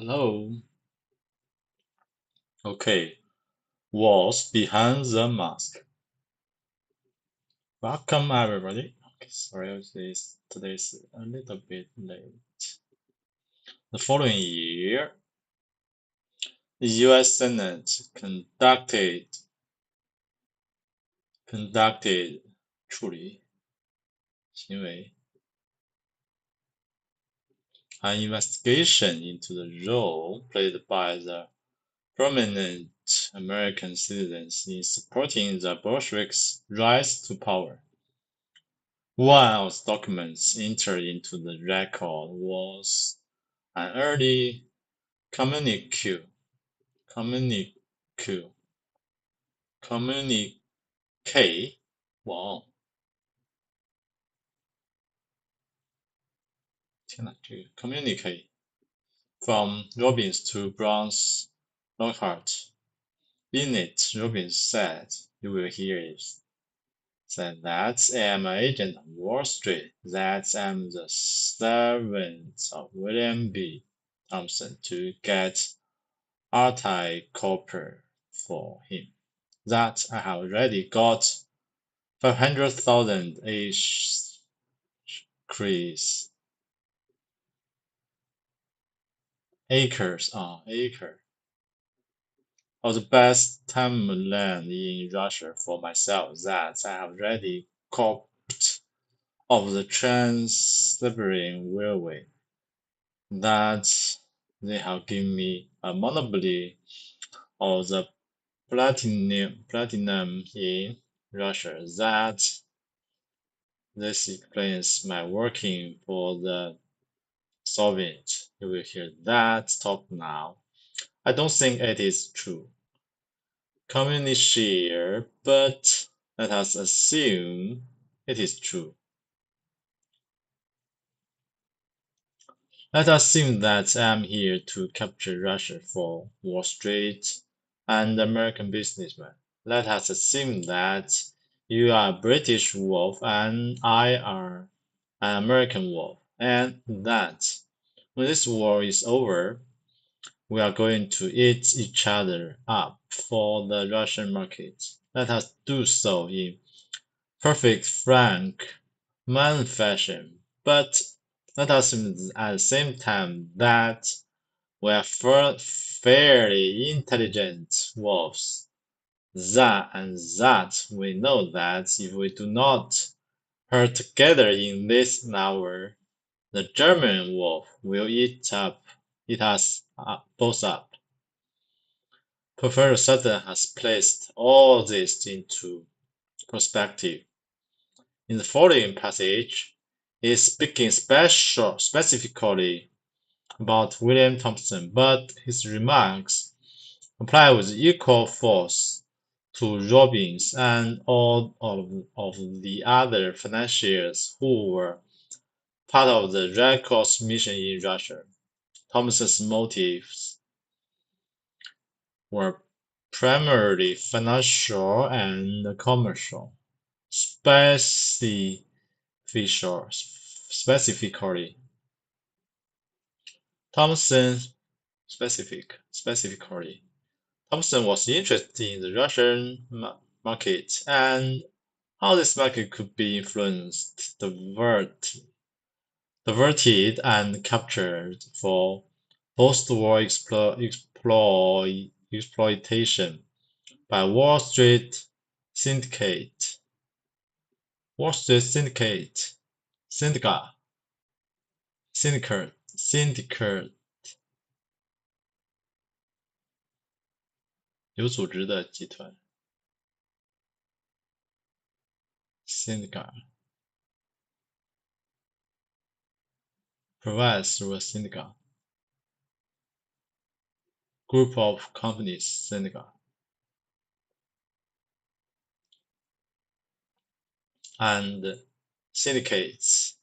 Hello. Okay. What's behind the mask? Welcome everybody. Okay, sorry today's a little bit late. The following year, the US Senate conducted 处理 行为 an investigation into the role played by the prominent American citizens in supporting the Bolsheviks' rise to power. One of the documents entered into the record was an early communique, communique, communique, wow, 天哪，这个 communique from Robbins to Brown's Lockhart. In it, Robbins said, you will hear it, said that I am an agent of Wall Street, that I am the servant of William B. Thompson to get anti-copper for him, that I have already got 500,000 acres of the best land in Russia for myself, that I have already copped of the Trans-Siberian Railway, that they have given me a monopoly of the platinum in Russia, that this explains my working for the Soviet. You will hear that talk now. I don't think it is true. Communist share, but let us assume it is true. Let us assume that I am here to capture Russia for Wall Street and American businessmen. Let us assume that you are a British wolf and I are an American wolf, and that when this war is over, we are going to eat each other up for the Russian market. Let us do so in perfect frank man fashion, but let us assume at the same time that we are fairly intelligent wolves, that we know that if we do not herd together in this hour, the German wolf will eat us both up. Professor Sutton has placed all this into perspective. In the following passage, he is speaking specifically about William Thompson, but his remarks apply with equal force to Robbins and all of the other financiers who were part of the Red Cross mission in Russia. Thompson's motives were primarily financial and commercial. Specifically, Thompson specifically, Thompson was interested in the Russian market and how this market could be influenced, diverted and captured for post-war exploitation by Wall Street Syndicate, Syndicate,有组织的集团 Syndicate provides through a syndicate group of companies syndicate and syndicates.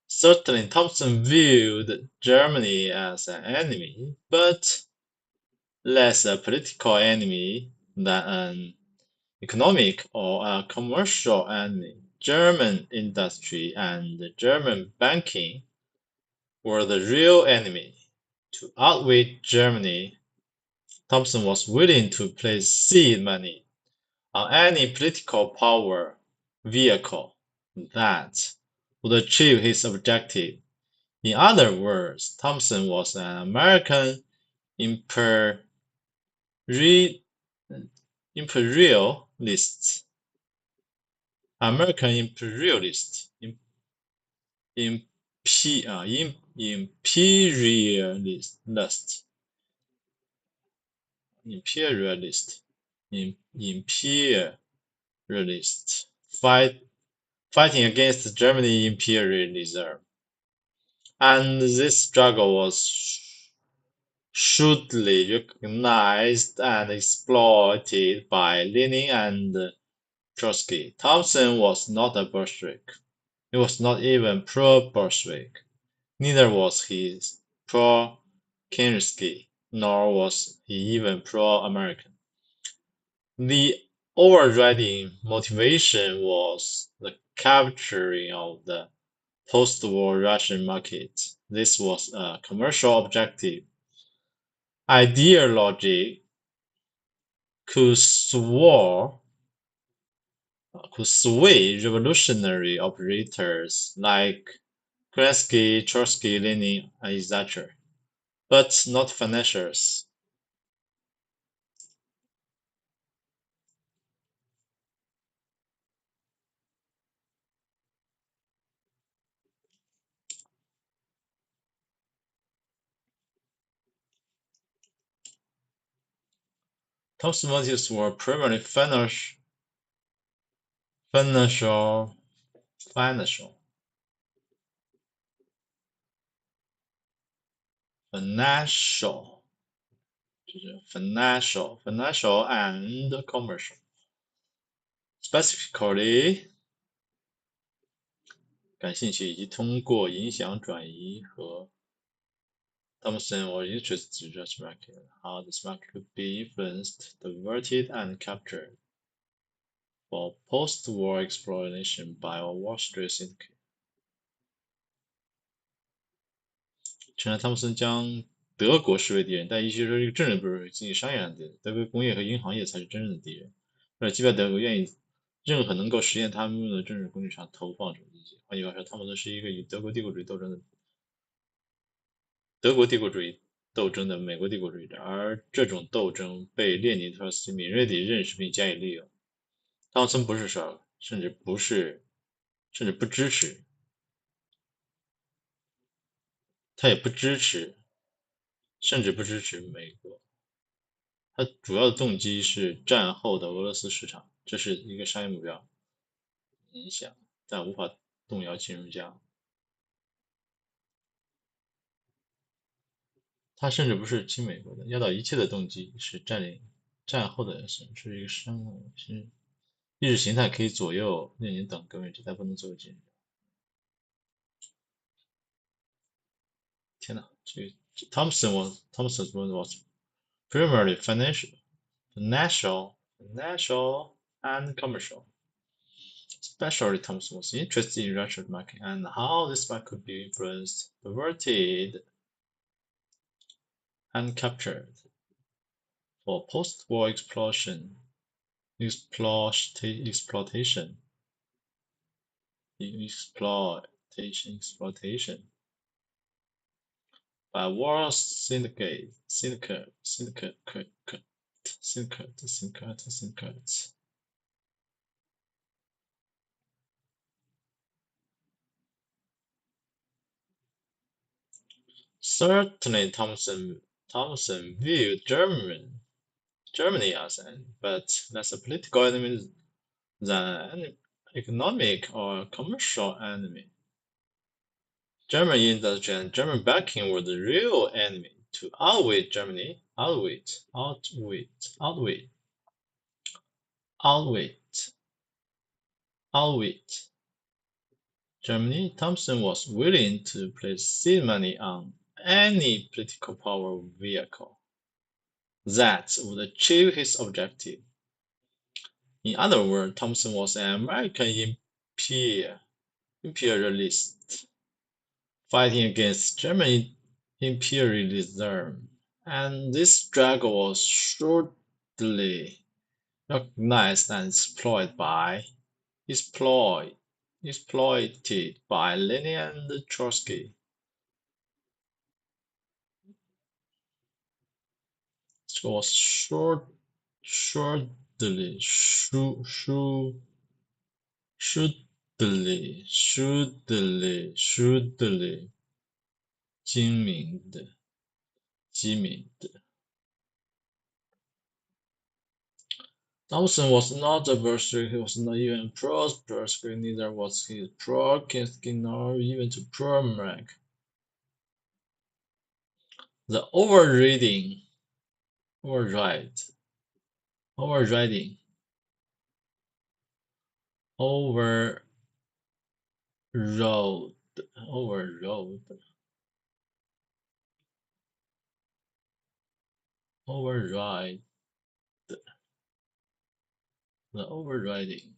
Certainly Thompson viewed Germany as an enemy, but less a political enemy than an economic or a commercial enemy. German industry and German banking were the real enemy. To outwit Germany, Thompson was willing to place seed money on any political power vehicle that would achieve his objective. In other words, Thompson was an American imperialist. American imperialist. Imperialist. Imperialist. Fighting against Germany imperialism. And this struggle was shrewdly recognized and exploited by Lenin and Trotsky. Thompson was not a Bolshevik. He was not even pro-Bolshevik. Neither was he pro-Keynesian, nor was he even pro-American. The overriding motivation was the capturing of the post-war Russian market. This was a commercial objective. Ideology could sway revolutionary operators like Kerensky, Trotsky, Lenin, etc., but not financiers. Thompson's motives were primarily financial, financial, financial, financial, financial and commercial. Specifically, 感兴趣以及通过影响转移和 Thompson was interested in Dutch market, how this market could be influenced, diverted, and captured for post-war exploitation by a Wall Street syndicate. 诚然，汤姆森将德国视为敌人，但也许说这个政治不是经济商业上的敌人，德国工业和银行业才是真正的敌人。为了击败德国，愿意任何能够实现他们的政治工具上投放什么东西。换句话说，汤姆森是一个与德国帝国主义斗争的美国帝国主义者，而这种斗争被列宁特斯基敏锐地认识并加以利用。汤姆森不是说，甚至不支持，他也不支持，甚至不支持美国。他主要的动机是战后的俄罗斯市场，这是一个商业目标，影响但无法动摇金融家。他甚至不是亲美国的，压倒一切的动机是占领战后的是一个是意识形态可以左右列宁等革命者，但不能左右金融家。天哪，Thompson was primarily financial, and commercial. Especially Thompson was interested in Russian market and how this market could be influenced, diverted, and captured for post-war exploitation by war syndicates. Certainly, Thompson viewed Germany as less a political enemy than an economic or commercial enemy. German industry and German backing were the real enemy. To outwit Germany, Germany, Thompson was willing to place seed money on any political power vehicle that would achieve his objective. In other words, Thompson was an American imperialist, fighting against German imperialism, and this struggle was shortly recognized and exploited by Lenin and Trotsky. It was shortly,机敏的。Thomson was not a Bolshevik, he was not even pro-Bolshevik, neither was he pro-Kinsky nor even to pro-Mark. The overriding overrode override the overriding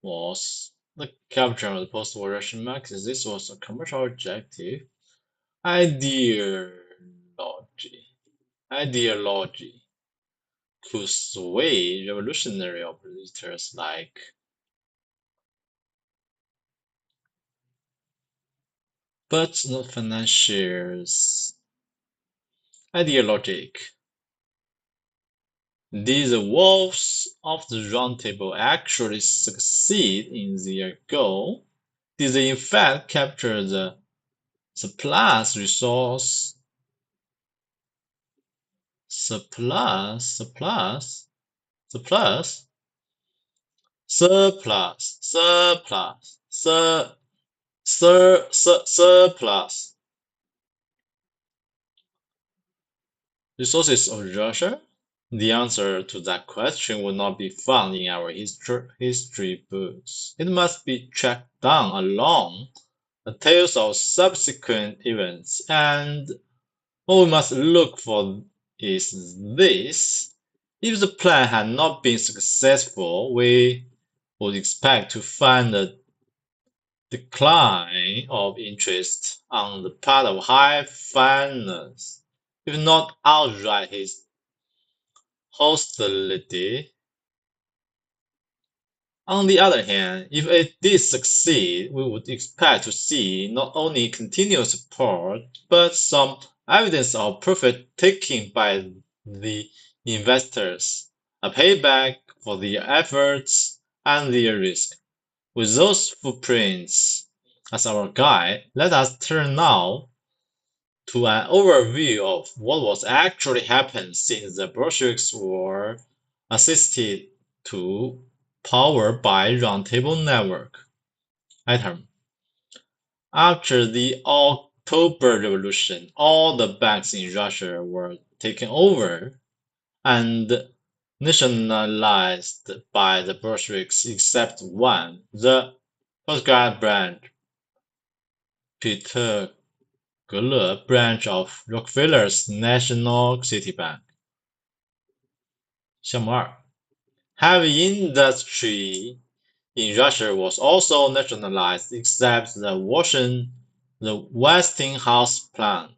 was the capture of the post-war Russian markets. This was a commercial objective. Ideology could sway revolutionary operators like but not financiers. Ideologic. Did the wolves of the Round Table actually succeed in their goal? Did they in fact capture the surplus resource? Surplus? Resources of Russia? The answer to that question would not be found in our history books. It must be tracked down along the tails of subsequent events, and what we must look for is this. If the plan had not been successful, we would expect to find a decline of interest on the part of high finance, if not outright hostility. On the other hand, if it did succeed, we would expect to see not only continued support, but some evidence of profit-taking by the investors, a payback for their efforts and their risk. With those footprints as our guide, let us turn now to an overview of what was actually happened since the Bolsheviks were assisted to power by Roundtable Network. Item. After the October Revolution, all the banks in Russia were taken over and nationalized by the Bolsheviks except one, the Petrograd branch of Rockefeller's National City Bank. 项目2 Heavy industry in Russia was also nationalized except the Westinghouse plant,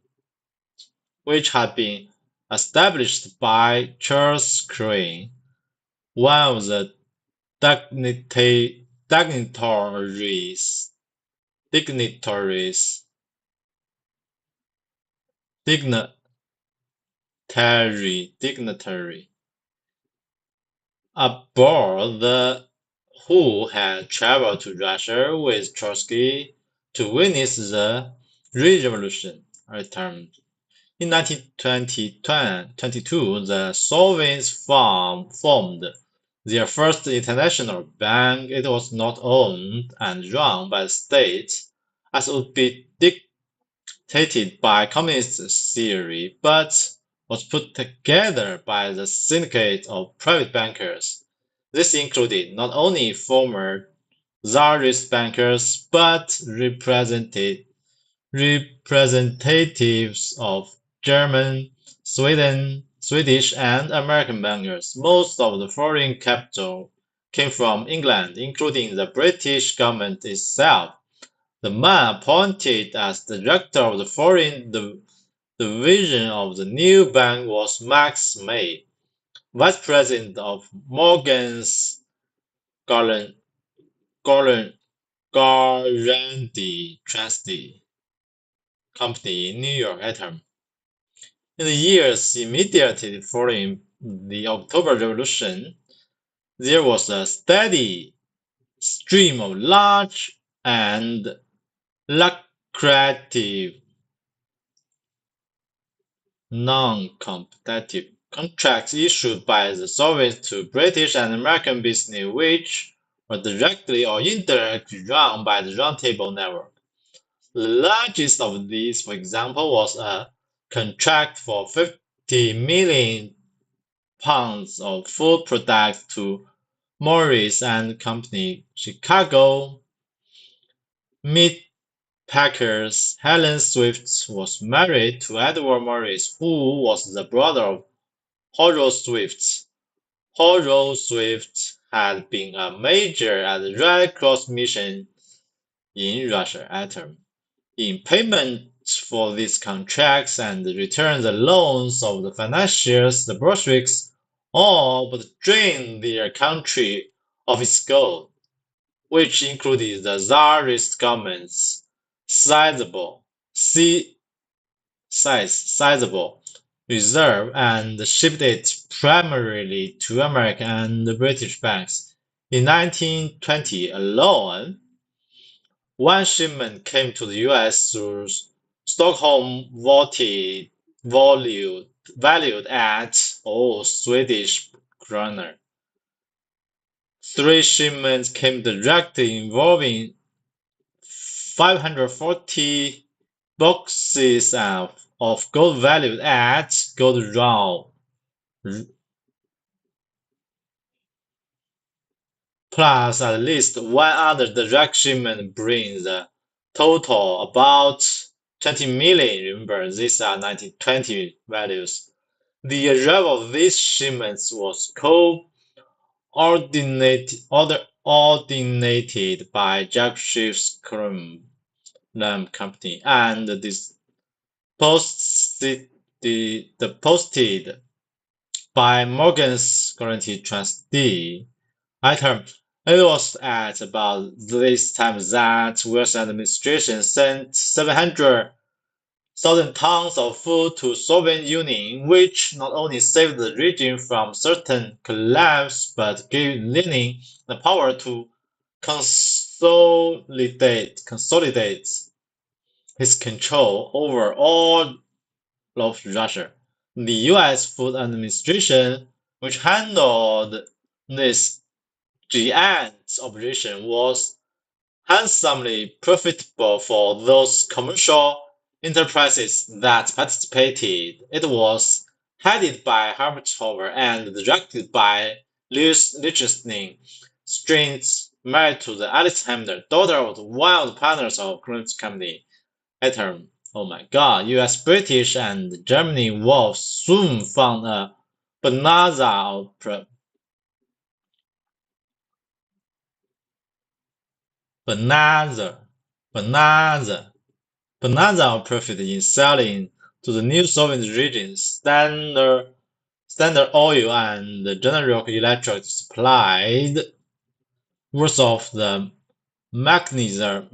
which had been established by Charles Crane, one of the dignitaries aboard who had traveled to Russia with Trotsky to witness the Revolution. In 1922, the Soviets formed their first international bank. It was not owned and run by the state, as would be dictated by communist theory, but was put together by the syndicate of private bankers. This included not only former Tsarist bankers, but representatives of Germany, Sweden, Swedish and American bankers. Most of the foreign capital came from England, including the British government itself. The man appointed as director of the foreign division of the new bank was Max May, vice president of Morgan's Guaranty Trustee Company in New York at home. In the years immediately following the October Revolution, there was a steady stream of large and lucrative non-competitive contracts issued by the Soviets to British and American business, which were directly or indirectly run by the Round Table Network. The largest of these, for example, was a contract for 50 million pounds of food products to Morris and Company, Chicago meat packers. Helen Swift was married to Edward Morris, who was the brother of Horace Swift. Horace Swift had been a major at the Red Cross mission in Russia at home. In payment for these contracts and return the loans of the financiers, the Bolsheviks all but drained their country of its gold, which included the Tsarist government's sizable reserve, and shipped it primarily to American and British banks. In 1920 alone, one shipment came to the US through Stockholm valued at Swedish kroner. 3 shipments came directly involving 540 boxes of gold valued at gold round, plus at least one other direct shipment brings the total about 20 million. Remember, these are 1920 values. The arrival of these shipments was coordinated by JEKYLL Company and posted by Morgan's Guaranty Trustee. It was at about this time that Wilson administration sent 700,000 tons of food to Soviet Union, which not only saved the region from certain collapse, but gave Lenin the power to consolidate his control over all of Russia. The U.S. Food Administration, which handled this giant operation, was handsomely profitable for those commercial enterprises that participated. It was headed by Herbert Hoover and directed by Louis Lichtenstein, Strings, married to the Alice Hamner, daughter of one of the partners of Grant Company. At home, oh my God, US, British, and Germany wolves soon found a bonanza of profit in selling to the new Soviet regions Standard Oil and General Electric supplied worth of the machinery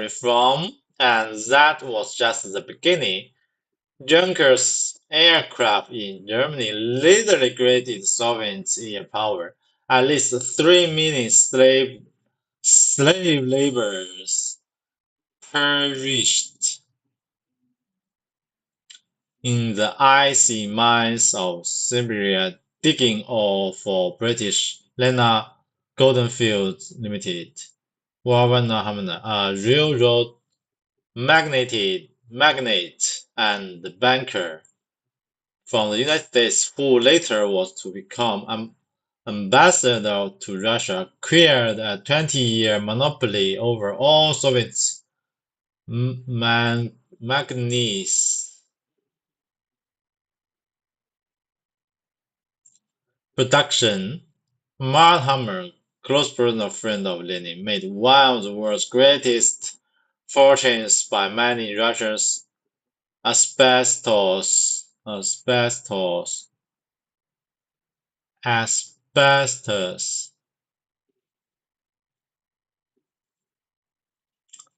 from, and that was just the beginning. Junkers aircraft in Germany literally created Soviet air power. At least 3 million slave laborers perished in the icy mines of Siberia digging ore for British Lena Goldfield Limited. A railroad magnate and banker from the United States, who later was to become ambassador to Russia, acquired a 20-year monopoly over all Soviet manganese. Production. Mark Hammer, close personal friend of Lenin, made one of the world's greatest fortunes by mining Russia's asbestos.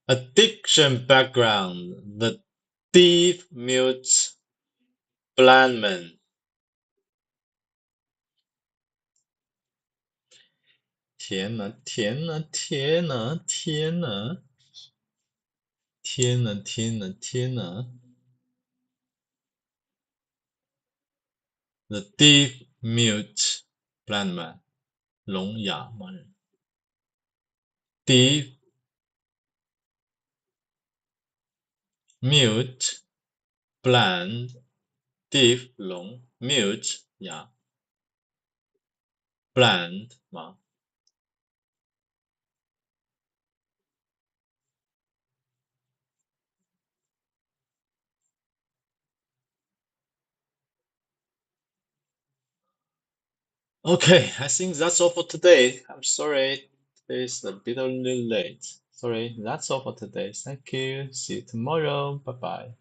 Addiction background. The deep mute blind man. 天呐，天呐，天呐，天呐，天呐，天呐，天呐 The deaf mute blind man. 聋哑盲人。Deaf mute blind deaf 聋 mute 哑 blind 盲。Okay, I think that's all for today. I'm sorry, it's a bit late. Sorry, that's all for today. Thank you. See you tomorrow. Bye bye.